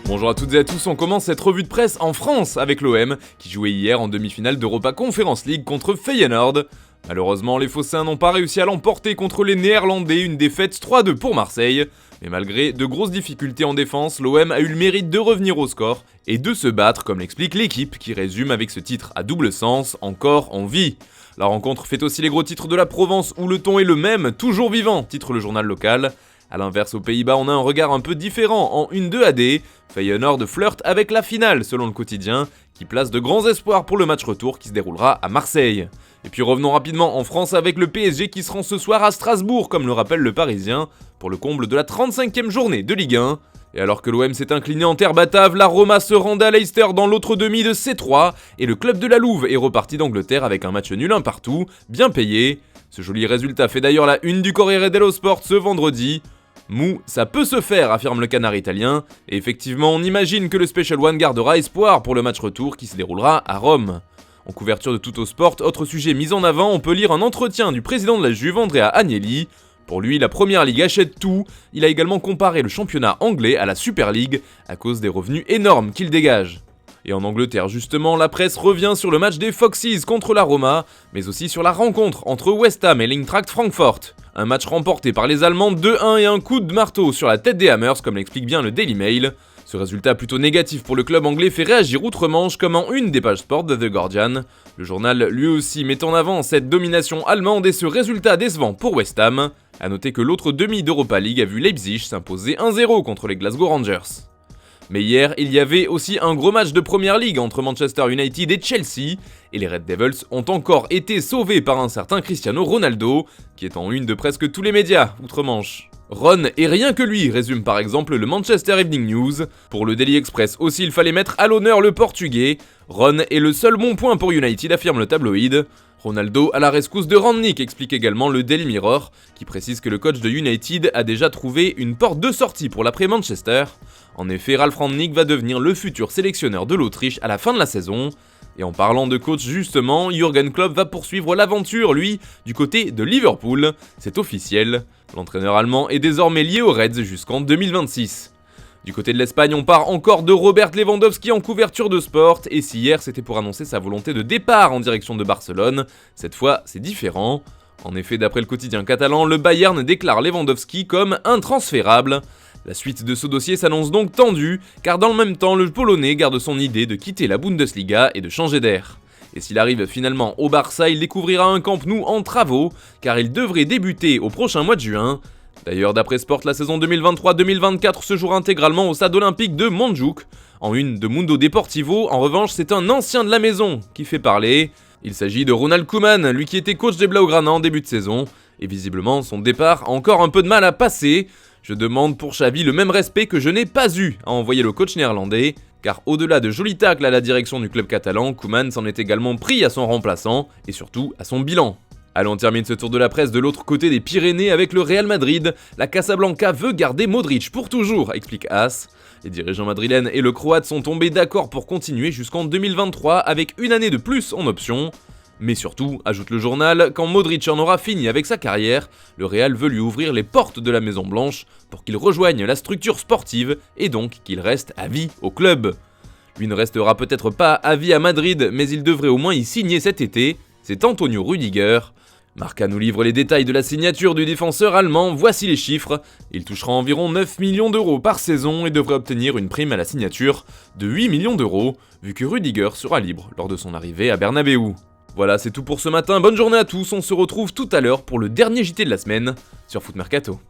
Bonjour à toutes et à tous, on commence cette revue de presse en France avec l'OM qui jouait hier en demi-finale d'Europa Conference League contre Feyenoord. Malheureusement, les Phocéens n'ont pas réussi à l'emporter contre les Néerlandais, une défaite 3-2 pour Marseille. Mais malgré de grosses difficultés en défense, l'OM a eu le mérite de revenir au score et de se battre, comme l'explique l'équipe qui résume avec ce titre à double sens, encore en vie. La rencontre fait aussi les gros titres de la Provence où le ton est le même, toujours vivant, titre le journal local. A l'inverse, aux Pays-Bas, on a un regard un peu différent. En 1-2 AD, Feyenoord flirte avec la finale, selon le quotidien, qui place de grands espoirs pour le match retour qui se déroulera à Marseille. Et puis revenons rapidement en France avec le PSG qui se rend ce soir à Strasbourg, comme le rappelle le Parisien, pour le comble de la 35e journée de Ligue 1. Et alors que l'OM s'est incliné en terre batave, la Roma se rendait à Leicester dans l'autre demi de C3, et le club de la Louve est reparti d'Angleterre avec un match nul un partout, bien payé. Ce joli résultat fait d'ailleurs la une du Corriere dello Sport ce vendredi. Mou, ça peut se faire, affirme le canard italien, et effectivement on imagine que le Special One gardera espoir pour le match retour qui se déroulera à Rome. En couverture de Tuttosport, autre sujet mis en avant, on peut lire un entretien du président de la Juve, Andrea Agnelli. Pour lui, la Première Ligue achète tout. Il a également comparé le championnat anglais à la Super League à cause des revenus énormes qu'il dégage. Et en Angleterre justement, la presse revient sur le match des Foxes contre la Roma, mais aussi sur la rencontre entre West Ham et l'Eintracht Francfort. Un match remporté par les Allemands 2-1 et un coup de marteau sur la tête des Hammers, comme l'explique bien le Daily Mail. Ce résultat plutôt négatif pour le club anglais fait réagir outre-Manche comme en une des pages sport de The Guardian. Le journal lui aussi met en avant cette domination allemande et ce résultat décevant pour West Ham. A noter que l'autre demi d'Europa League a vu Leipzig s'imposer 1-0 contre les Glasgow Rangers. Mais hier, il y avait aussi un gros match de Première Ligue entre Manchester United et Chelsea, et les Red Devils ont encore été sauvés par un certain Cristiano Ronaldo, qui est en une de presque tous les médias, outre-Manche. Ron et rien que lui, résume par exemple le Manchester Evening News. Pour le Daily Express aussi, il fallait mettre à l'honneur le Portugais. Ron est le seul bon point pour United, affirme le tabloïd. Ronaldo à la rescousse de Rangnick, explique également le Daily Mirror, qui précise que le coach de United a déjà trouvé une porte de sortie pour l'après-Manchester. En effet, Ralf Rangnick va devenir le futur sélectionneur de l'Autriche à la fin de la saison. Et en parlant de coach justement, Jürgen Klopp va poursuivre l'aventure, lui, du côté de Liverpool. C'est officiel, l'entraîneur allemand est désormais lié aux Reds jusqu'en 2026. Du côté de l'Espagne, on part encore de Robert Lewandowski en couverture de sport, et si hier c'était pour annoncer sa volonté de départ en direction de Barcelone, cette fois c'est différent. En effet, d'après le quotidien catalan, le Bayern déclare Lewandowski comme intransférable. La suite de ce dossier s'annonce donc tendue, car dans le même temps, le Polonais garde son idée de quitter la Bundesliga et de changer d'air. Et s'il arrive finalement au Barça, il découvrira un Camp Nou en travaux, car il devrait débuter au prochain mois de juin. D'ailleurs, d'après Sport, la saison 2023-2024 se jouera intégralement au stade olympique de Montjuïc. En une de Mundo Deportivo, en revanche, c'est un ancien de la maison qui fait parler. Il s'agit de Ronald Koeman, lui qui était coach des Blaugrana en début de saison. Et visiblement, son départ a encore un peu de mal à passer. Je demande pour Xavi le même respect que je n'ai pas eu à envoyer le coach néerlandais. Car au-delà de jolis tacles à la direction du club catalan, Koeman s'en est également pris à son remplaçant et surtout à son bilan. Allez, on termine ce tour de la presse de l'autre côté des Pyrénées avec le Real Madrid. La Casablanca veut garder Modric pour toujours, explique AS. Les dirigeants madrilènes et le Croate sont tombés d'accord pour continuer jusqu'en 2023 avec une année de plus en option. Mais surtout, ajoute le journal, quand Modric en aura fini avec sa carrière, le Real veut lui ouvrir les portes de la Maison Blanche pour qu'il rejoigne la structure sportive et donc qu'il reste à vie au club. Lui ne restera peut-être pas à vie à Madrid, mais il devrait au moins y signer cet été. C'est Antonio Rüdiger. Marca nous livre les détails de la signature du défenseur allemand, voici les chiffres. Il touchera environ 9 millions d'euros par saison et devrait obtenir une prime à la signature de 8 millions d'euros, vu que Rüdiger sera libre lors de son arrivée à Bernabéu. Voilà, c'est tout pour ce matin, bonne journée à tous, on se retrouve tout à l'heure pour le dernier JT de la semaine sur Foot Mercato.